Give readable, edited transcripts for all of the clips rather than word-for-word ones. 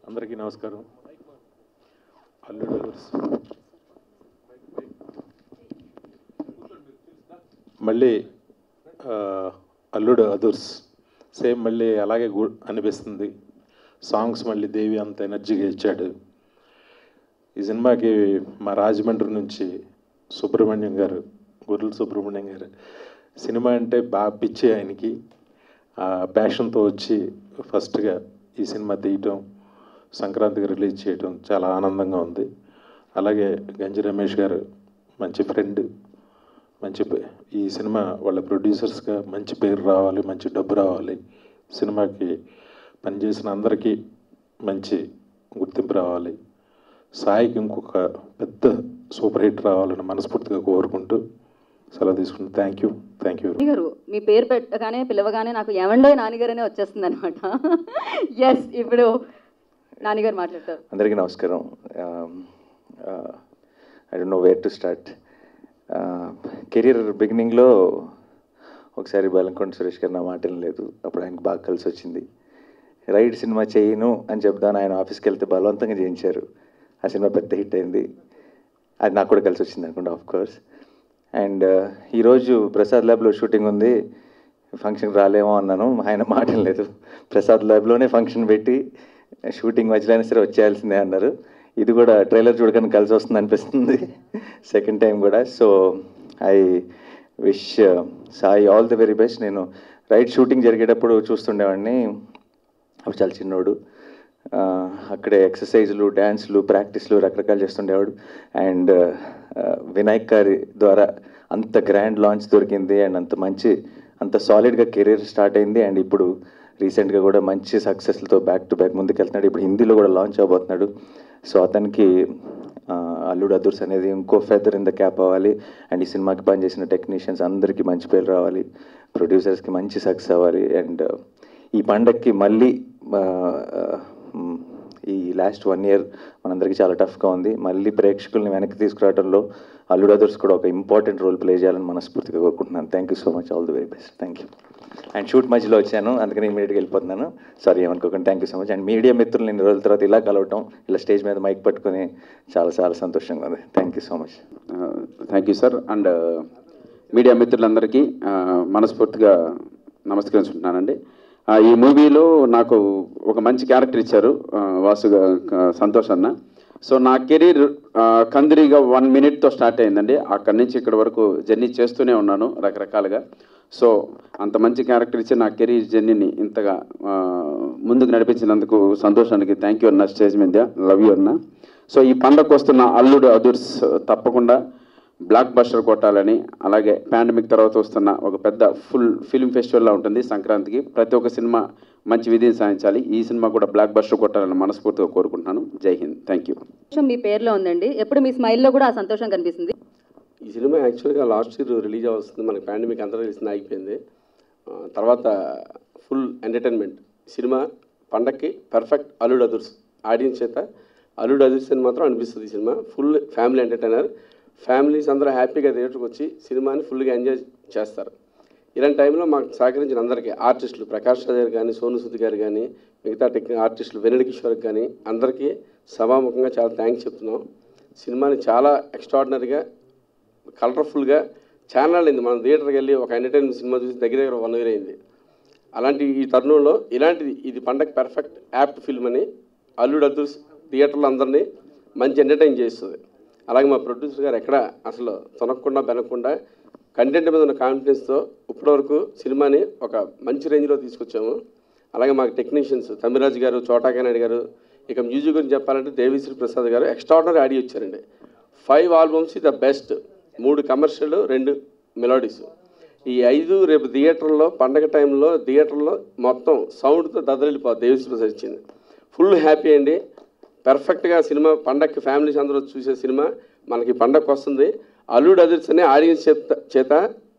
అందరికీ నమస్కారం. అల్లుడు అదుర్స్ మళ్ళీ అల్లుడు అదుర్స్ సేమ్ మళ్ళీ అలాగే అనిపిస్తుంది. సాంగ్స్ మళ్ళీ దేవి అంత ఎనర్జీగా ఇచ్చాడు. ఈ సినిమాకి మా రాజమండ్రి నుంచి సుబ్రహ్మణ్యం గారు, గొర్రెల సుబ్రహ్మణ్యం గారు, సినిమా అంటే బాగా పిచ్చి ఆయనకి. ప్యాషన్తో వచ్చి ఫస్ట్గా ఈ సినిమా తీయటం, సంక్రాంతికి రిలీజ్ చేయటం చాలా ఆనందంగా ఉంది. అలాగే గంజి రమేష్ గారు మంచి ఫ్రెండ్, ఈ సినిమా వాళ్ళ ప్రొడ్యూసర్స్గా మంచి పేరు రావాలి, మంచి డబ్బు రావాలి, సినిమాకి పనిచేసిన అందరికీ మంచి గుర్తింపు రావాలి, సాయికి ఇంకొక పెద్ద సూపర్ హిట్ రావాలని మనస్ఫూర్తిగా కోరుకుంటూ సెలవు తీసుకుంటాను. థ్యాంక్ యూ గారు. మీ పేరు పెట్టగానే పిలవగానే నాకు ఏమండో నాన్నగారు అనే వచ్చేస్తుంది అనమాట. ఎస్, ఇప్పుడు నాన్నగారు మాట్లాడతారు. అందరికీ నమస్కారం. I don't know where to start. Career బిగినింగ్లో ఒకసారి బెల్లంకొండ సురేష్ గారు నా మాట లేదు, అప్పుడు ఆయనకు బాగా కలిసి వచ్చింది. రైడ్ సినిమా చేయను అని చెప్దాను, ఆయన ఆఫీస్కి వెళ్తే బలవంతంగా చేయించారు. ఆ సినిమా పెద్ద హిట్ అయింది. అది నాకు కూడా కలిసి వచ్చింది అనుకుంటా, ఆఫ్ కోర్స్. అండ్ ఈరోజు ప్రసాద్ ల్యాబ్లో షూటింగ్ ఉంది, ఫంక్షన్కి రాలేమో అన్నాను. ఆయన మాట లేదు, ప్రసాద్ ల్యాబ్లోనే ఫంక్షన్ పెట్టి షూటింగ్ మధ్యలో అయినా సరే వచ్చేయాల్సిందే అన్నారు. ఇది కూడా ట్రైలర్ చూడగానే కలిసి వస్తుంది అనిపిస్తుంది, సెకండ్ టైం కూడా. So I wish Sai all the very best. నేను రైట్ షూటింగ్ జరిగేటప్పుడు చూస్తుండేవాడిని, అప్పుడు చాలా చిన్నోడు. అక్కడే ఎక్సర్సైజులు, డ్యాన్స్లు, ప్రాక్టీస్లు రకరకాలు చేస్తుండేవాడు. అండ్ వినాయక్ గారి ద్వారా అంత గ్రాండ్ లాంచ్ దొరికింది అండ్ అంత సాలిడ్గా కెరీర్ స్టార్ట్ అయింది. అండ్ ఇప్పుడు రీసెంట్గా కూడా మంచి సక్సెస్లతో బ్యాక్ టు బ్యాక్ ముందుకెళ్తున్నాడు. ఇప్పుడు హిందీలో కూడా లాంచ్ అవబోతున్నాడు. సో అతనికి అల్లుడు అదుర్స్ అనేది ఇంకో ఫెదర్ ఇన్ ద క్యాప్ అవ్వాలి. అండ్ ఈ సినిమాకి పనిచేసిన టెక్నీషియన్స్ అందరికీ మంచి పేరు రావాలి, ప్రొడ్యూసర్స్కి మంచి సక్సెస్ అవ్వాలి. అండ్ ఈ పండగకి మళ్ళీ ఈ లాస్ట్ 1 year మనందరికీ చాలా టఫ్గా ఉంది. మళ్ళీ ప్రేక్షకుల్ని వెనక్కి తీసుకురావడంలో అల్లుడు అదుర్స్ కూడా ఒక ఇంపార్టెంట్ రోల్ ప్లే చేయాలని మనస్ఫూర్తిగా కోరుకుంటున్నాను. Thank you so much, all the very best. Thank you. And shoot మధ్యలో వచ్చాను, అందుకని ఇమీడియట్గా వెళ్ళిపోతున్నాను, సారీ ఏమనుకోకండి. Thank you so much. And media మిత్రులు ఇన్ని రోజుల తర్వాత ఇలా కలవటం, ఇలా స్టేజ్ మీద మైక్ పట్టుకొని చాలా చాలా సంతోషంగా ఉంది. Thank you so much. Thank you sir. And media మిత్రులందరికీ మనస్ఫూర్తిగా నమస్కరించుకుంటున్నానండి. ఈ మూవీలో నాకు ఒక మంచి క్యారెక్టర్ ఇచ్చారు సంతోష్ అన్న. సో నా కెరీర్ కందిరిగా 1 minute స్టార్ట్ అయిందండి. అక్కడి నుంచి ఇక్కడి వరకు జర్నీ చేస్తూనే ఉన్నాను రకరకాలుగా. సో అంత మంచి క్యారెక్టర్ ఇచ్చి నా కెరీర్ జర్నీని ఇంతగా ముందుకు నడిపించినందుకు సంతోషానికి థ్యాంక్ యూ అన్న. స్టేజ్ మీద లవ్ యూ అన్న. సో ఈ పండగకు వస్తున్న అల్లుడు అదుర్స్ తప్పకుండా బ్లాక్ బస్టర్ కొట్టాలని, అలాగే పాండమిక్ తర్వాత వస్తున్న ఒక పెద్ద ఫుల్ ఫిల్మ్ ఫెస్టివల్లా ఉంటుంది సంక్రాంతికి. ప్రతి ఒక్క సినిమా మంచి విధిని సాధించాలి, ఈ సినిమా కూడా బ్లాక్ బస్టర్ కొట్టాలని మనస్ఫూర్తిగా కోరుకుంటున్నాను. జై హింద్. Thank you. మీ పేరులో ఉందండి, ఎప్పుడు మీ స్మైల్లో కూడా ఆ సంతోషం కనిపిస్తుంది. ఈ సినిమా యాక్చువల్గా లాస్ట్ ఇయర్ రిలీజ్ అవ్వాల్సింది, మనకి పాండమిక్ అంతా రిలీజ్ ఆగిపోయింది. తర్వాత ఫుల్ ఎంటర్టైన్మెంట్ సినిమా పండక్కి పర్ఫెక్ట్ అల్లుడు అదుర్స్ ఆడియన్స్ చేత అల్లుడు అదుర్స్ అని మాత్రం అనిపిస్తుంది. ఈ cinema full family entertainer, families అందరూ హ్యాపీగా థియేటర్కి వచ్చి సినిమాని ఫుల్గా ఎంజాయ్ చేస్తారు. ఇలాంటి టైంలో మాకు సహకరించిన అందరికీ, ఆర్టిస్టులు ప్రకాష్ రాజ్ గారు కానీ, సోను సూద్ గారు కానీ, మిగతా ఆర్టిస్టులు వెన్నెల కిషోర్కి కానీ అందరికీ సభాముఖంగా చాలా థ్యాంక్స్ చెప్తున్నాం. సినిమాని చాలా ఎక్స్ట్రాడినరీగా కలర్ఫుల్గా ఛానల్ అయింది. మనం థియేటర్కి వెళ్ళి ఒక ఎంటర్టైన్మెంట్ సినిమా చూసి దగ్గర 1 year అయింది. అలాంటి ఈ తరుణంలో ఇది పండగ పర్ఫెక్ట్ యాప్ట్ ఫిల్మ్ అని అల్లుడు అదుర్స్ థియేటర్లో అందరినీ మంచి ఎంటర్టైన్ చేస్తుంది. అలాగే మా ప్రొడ్యూసర్ గారు ఎక్కడ అసలు తొనకుండా బెనకుండా కంటెంట్ మీద ఉన్న కాన్ఫిడెన్స్తో ఇప్పటివరకు సినిమాని ఒక మంచి రేంజ్లో తీసుకొచ్చాము. అలాగే మాకు టెక్నీషియన్స్ తమిరాజ్ గారు, చోటాకానాయుడు గారు, ఇక మ్యూజిక్ గురించి చెప్పాలంటే దేవిశ్రీ ప్రసాద్ గారు ఎక్స్ట్రాడినరీ ఆడియో ఇచ్చారండి. 5 albums the best, 3 commercial, 2 melodies. ఈ 5 రేపు థియేటర్లో పండగ టైంలో థియేటర్లో మొత్తం సౌండ్తో దదరిల్లిపోతుంది. దేవిశ్రీ ప్రసాద్ ఇచ్చింది. ఫుల్ హ్యాపీ అండి. పర్ఫెక్ట్గా సినిమా పండగకి ఫ్యామిలీస్ అందరూ చూసే సినిమా మనకి పండగకు వస్తుంది. అల్లుడు అదుర్స్ అనే ఆడియన్స్ చేత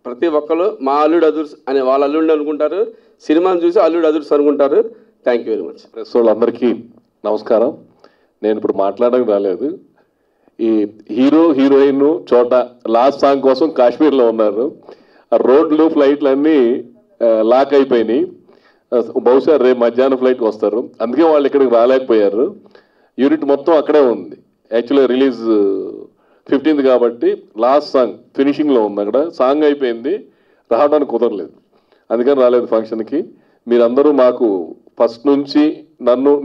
ప్రతి ఒక్కరు మా అల్లుడు అదుర్స్ అనే వాళ్ళ అల్లుడిని అనుకుంటారు, సినిమాను చూసి అల్లుడు అదుర్స్ అనుకుంటారు. Thank you very much. Press వాళ్ళందరికీ నమస్కారం. నేను ఇప్పుడు మాట్లాడడానికి రాలేదు. ఈ హీరో హీరోయిన్ చోట లాస్ట్ సాంగ్ కోసం కాశ్మీర్లో ఉన్నారు. ఆ రోడ్లు ఫ్లైట్లు అన్నీ లాక్ అయిపోయినాయి. బహుశా రేపు మధ్యాహ్నం ఫ్లైట్కి వస్తారు, అందుకే వాళ్ళు ఇక్కడికి రాలేకపోయారు. యూనిట్ మొత్తం అక్కడే ఉంది. యాక్చువల్గా రిలీజ్ 15th కాబట్టి లాస్ట్ సాంగ్ ఫినిషింగ్లో ఉంది. అక్కడ సాంగ్ అయిపోయింది, రావడానికి కుదరలేదు, అందుకని రాలేదు ఫంక్షన్కి. మీరందరూ మాకు ఫస్ట్ నుంచి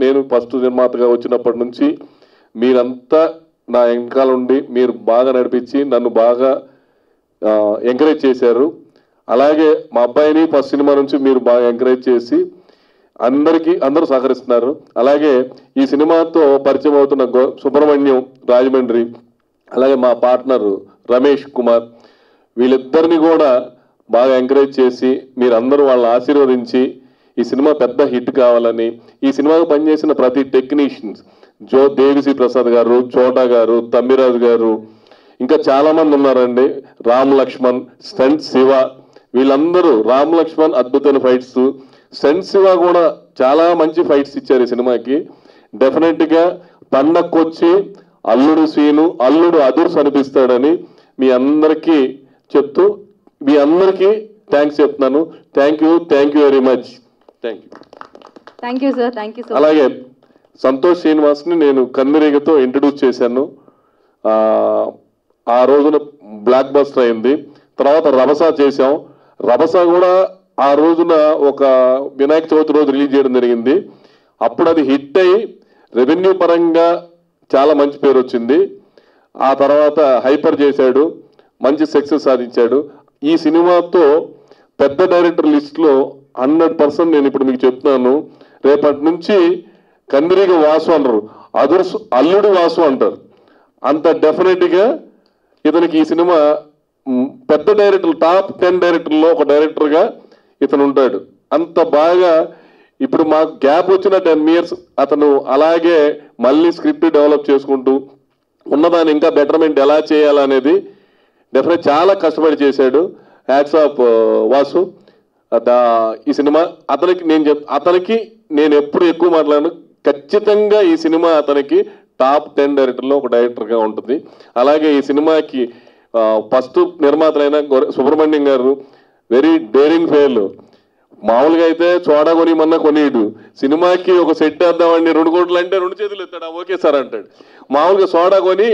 నేను ఫస్ట్ నిర్మాతగా వచ్చినప్పటి నుంచి మీరంతా నా వెనకాల ఉండి మీరు బాగా నడిపించి నన్ను బాగా ఎంకరేజ్ చేశారు. అలాగే మా అబ్బాయిని ఫస్ట్ సినిమా నుంచి మీరు బాగా ఎంకరేజ్ చేసి అందరూ సహకరిస్తున్నారు. అలాగే ఈ సినిమాతో పరిచయం అవుతున్న సుబ్రహ్మణ్యం రాజమండ్రి, అలాగే మా పార్ట్నర్ రమేష్ కుమార్, వీళ్ళిద్దరిని కూడా బాగా ఎంకరేజ్ చేసి మీరందరూ వాళ్ళని ఆశీర్వదించి ఈ సినిమా పెద్ద హిట్ కావాలని, ఈ సినిమాకు పనిచేసిన ప్రతి టెక్నీషియన్స్ దేవిశ్రీ ప్రసాద్ గారు, చోటా గారు, తమ్మిరాజు గారు, ఇంకా చాలామంది ఉన్నారండి, రామ్ లక్ష్మణ్, స్టంట్ శివ, వీళ్ళందరూ రామ్ లక్ష్మణ్ అద్భుతమైన ఫైట్స్, స్టంట్ శివ కూడా చాలా మంచి ఫైట్స్ ఇచ్చారు ఈ సినిమాకి. డెఫినెట్గా పండక్కొచ్చి అల్లుడు సీను అల్లుడు అదుర్స్ అనిపిస్తాడని మీ అందరికీ చెప్తూ మీ అందరికీ థ్యాంక్స్ చెప్తున్నాను. Thank you very much. Thank you sir. Thank you. అలాగే సంతోష్ శ్రీనివాస్ని నేను కన్నిరేగతో ఇంట్రడ్యూస్ చేశాను. ఆ రోజున బ్లాక్ బస్టర్ అయింది. తర్వాత రభస చేశాం. రభస కూడా ఆ రోజున ఒక వినాయక చవితి రోజు రిలీజ్ చేయడం జరిగింది. అప్పుడు అది హిట్ అయ్యి రెవెన్యూ పరంగా చాలా మంచి పేరు వచ్చింది. ఆ తర్వాత హైపర్ చేశాడు, మంచి సక్సెస్ సాధించాడు. ఈ సినిమాతో పెద్ద డైరెక్టర్ లిస్ట్లో 100% నేను ఇప్పుడు మీకు చెప్తున్నాను, రేపటి నుంచి కందిరీగ వాసు అంటారు, అల్లుడు వాసు అంటారు. అంత డెఫినెట్గా ఇతనికి ఈ సినిమా పెద్ద డైరెక్టర్ టాప్ 10 డైరెక్టర్లో ఒక డైరెక్టర్గా ఇతను ఉంటాడు. అంత బాగా ఇప్పుడు మాకు గ్యాప్ వచ్చిన 10 years అతను అలాగే మళ్ళీ స్క్రిప్ట్ డెవలప్ చేసుకుంటూ ఉన్నదాన్ని ఇంకా బెటర్మెంట్ ఎలా చేయాలనేది డెఫినెట్ చాలా కష్టపడి చేశాడు. Hats off Vasu. ఈ సినిమా అతనికి నేను ఎప్పుడు ఎక్కువ మాట్లాడాను, ఖచ్చితంగా ఈ సినిమా అతనికి టాప్ 10 డైరెక్టర్లో ఒక డైరెక్టర్గా ఉంటుంది. అలాగే ఈ సినిమాకి ఫస్ట్ నిర్మాతలైన సుబ్రహ్మణ్యం గారు వెరీ డేరింగ్ ఫెయిల్. మామూలుగా అయితే చోడా కొనిమన్నా కొనిడు, సినిమాకి ఒక సెట్ వేద్దామండి 2 కోట్లు అంటే 2 చేతులు ఎత్తాడు, ఓకే సార్ అంటాడు. మామూలుగా సోడా కొని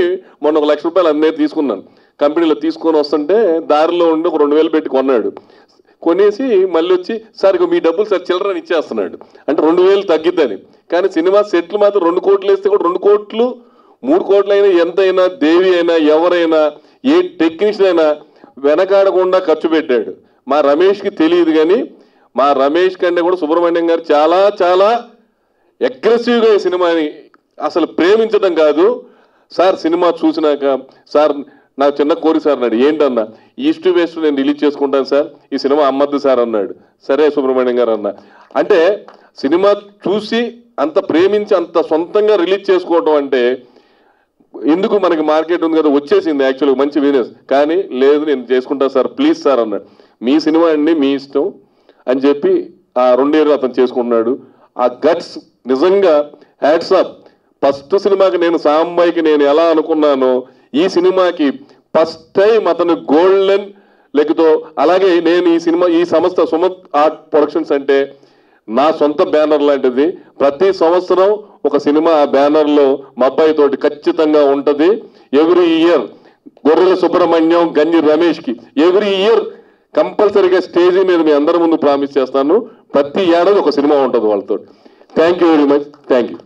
మొన్న 1 లక్ష రూపాయలు అందరూ తీసుకున్నాను, కంపెనీలో తీసుకొని వస్తుంటే దారిలో ఉండి ఒక 2000 పెట్టి కొన్నాడు. కొనేసి మళ్ళీ వచ్చి సార్ ఇక మీ డబ్బులు సార్ చిల్లరని ఇచ్చేస్తున్నాడు, అంటే 2000 తగ్గిద్దని. కానీ సినిమా సెట్లు మాత్రం 2 కోట్లు వేస్తే కూడా 2 కోట్లు 3 కోట్లు అయినా ఎంతైనా దేవి అయినా ఎవరైనా ఏ టెక్నీషియన్ అయినా వెనకాడకుండా ఖర్చు పెట్టాడు. మా రమేష్కి తెలియదు, కానీ మా రమేష్ కంటే కూడా సుబ్రహ్మణ్యం గారు చాలా చాలా అగ్రెసివ్గా ఈ సినిమాని అసలు ప్రేమించడం కాదు. సార్ సినిమా చూసినాక సార్ నాకు చిన్న కోరిక సార్ అన్నాడు. ఏంటన్నా, ఈస్ట్ వెస్ట్ నేను రిలీజ్ చేసుకుంటాను సార్, ఈ సినిమా అమ్మద్దు సార్ అన్నాడు. సరే సుబ్రహ్మణ్యం గారు అన్నా. అంటే సినిమా చూసి అంత ప్రేమించి అంత సొంతంగా రిలీజ్ చేసుకోవడం అంటే ఎందుకు, మనకి మార్కెట్ ఉంది కదా, వచ్చేసింది యాక్చువల్గా మంచి బిజినెస్. కానీ లేదు నేను చేసుకుంటాను సార్ ప్లీజ్ సార్ అన్నాడు. మీ సినిమా అండి మీ ఇష్టం అని చెప్పి ఆ 2 years అతను చేసుకున్నాడు. ఆ గట్స్ నిజంగా హ్యాట్స్ ఆఫ్. ఫస్ట్ సినిమాకి నేను సాంబాయికి నేను ఎలా అనుకున్నానో ఈ సినిమాకి ఫస్ట్ టైం అతను గోల్డెన్ లెగ్తో, అలాగే నేను ఈ సంస్థ సుమత్ ఆర్ట్ ప్రొడక్షన్స్ అంటే నా సొంత బ్యానర్ లాంటిది. ప్రతి సంవత్సరం ఒక సినిమా ఆ బ్యానర్లో మా అబ్బాయి తోటి ఖచ్చితంగా ఉంటుంది. ఎవ్రీ ఇయర్ గొర్రెల సుబ్రహ్మణ్యం, గంజి రమేష్కి ఎవ్రీ ఇయర్ కంపల్సరీగా స్టేజ్ మీద మీ అందరి ముందు ప్రామిస్ చేస్తాను, ప్రతి ఏడాది ఒక సినిమా ఉంటుంది వాళ్ళతో. Thank you very much. Thank you.